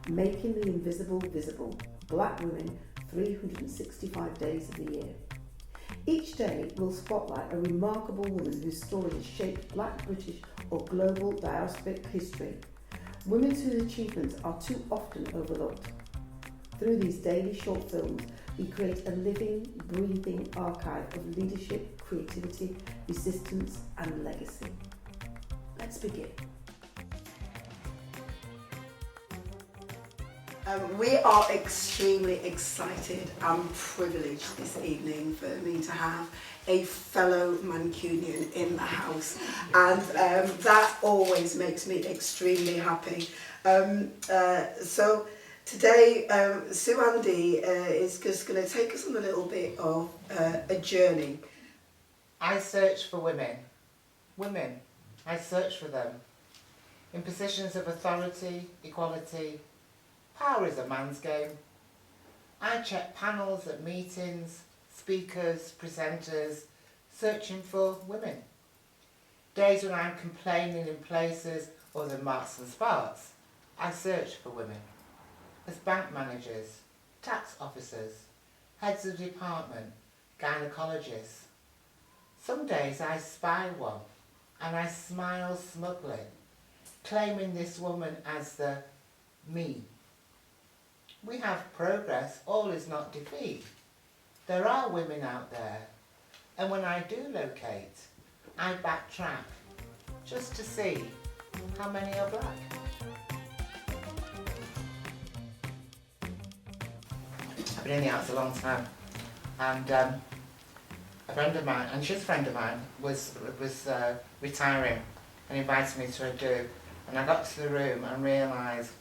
Making the Invisible Visible, Black Women 365 Days of the Year. Each day will spotlight a remarkable woman whose story has shaped Black, British or global diasporic history. Women whose achievements are too often overlooked. Through these daily short films, we create a living, breathing archive of leadership, creativity, resistance and legacy. Let's begin. We are extremely excited and privileged this evening for me to have a fellow Mancunian in the house, and that always makes me extremely happy. So today SuAndi is just going to take us on a little bit of a journey. I search for women. I search for them. In positions of authority, equality. Power is a man's game. I check panels at meetings, speakers, presenters, searching for women. Days when I'm complaining in places other than Marks and Sparks, I search for women. As bank managers, tax officers, heads of department, gynecologists. Some days I spy one and I smile smugly, claiming this woman as the me. We have progress, all is not defeat. There are women out there, and when I do locate, I backtrack, just to see how many are black. I've been in the arts a long time, and a friend of mine, and she's a friend of mine, was retiring and invited me to a do, and I got to the room and realised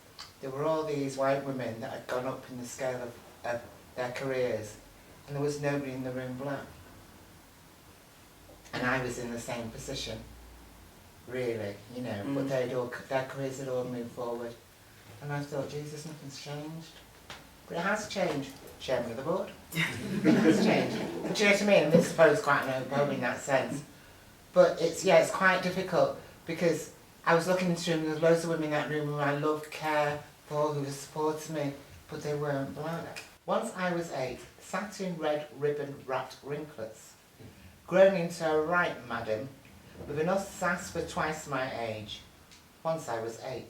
there were all these white women that had gone up in the scale of their careers, and there was nobody in the room black. And I was in the same position, really, you know, but their careers had all moved forward. And I thought, Jesus, nothing's changed. But it has changed. Chairman of the board. It has changed. But do you know what I mean? This is supposed quite an open in that sense. But it's quite difficult, because I was looking into the room, there was loads of women in that room who I loved, care for, who supported me, but they weren't black. Once I was 8, satin red ribbon wrapped ringlets, grown into a right madam, with enough sass for twice my age. Once I was 8.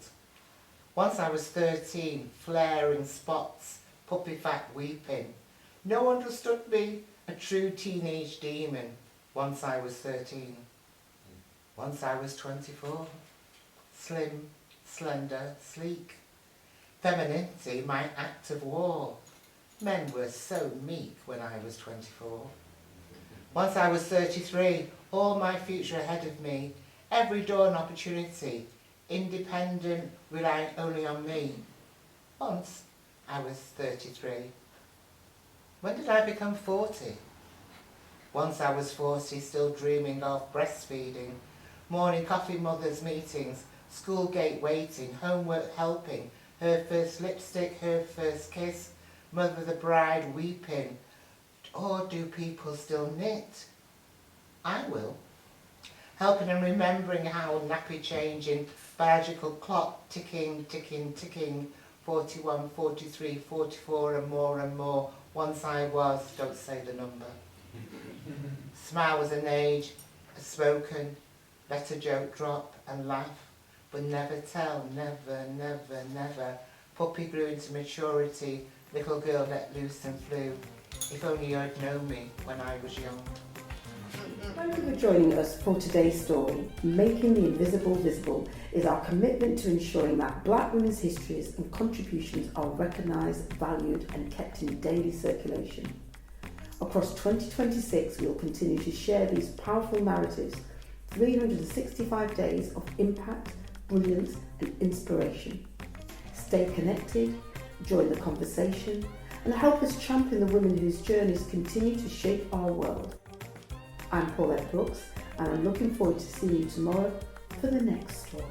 Once I was 13, flaring spots, puppy fat weeping. No one understood me, a true teenage demon. Once I was 13. Once I was 24. Slim, slender, sleek. Femininity, my act of war. Men were so meek when I was 24. Once I was 33, all my future ahead of me, every door and opportunity, independent, relying only on me. Once I was 33. When did I become 40? Once I was 40, still dreaming of breastfeeding, morning coffee mothers' meetings, school gate waiting, homework helping, her first lipstick, her first kiss, mother the bride weeping. Or do people still knit? I will. Helping and remembering how nappy changing, biological clock ticking, ticking, ticking, 41, 43, 44 and more. Once I was, don't say the number. Smile was an age, a spoken, let a joke drop and laugh, but never tell, never. Puppy grew into maturity, little girl let loose and flew. If only you'd known me when I was young. Thank you for joining us for today's story. Making the Invisible Visible is our commitment to ensuring that Black women's histories and contributions are recognised, valued and kept in daily circulation. Across 2026, we will continue to share these powerful narratives, 365 days of impact, brilliance and inspiration. Stay connected, join the conversation and help us champion the women whose journeys continue to shape our world. I'm Paulette Brooks and I'm looking forward to seeing you tomorrow for the next story.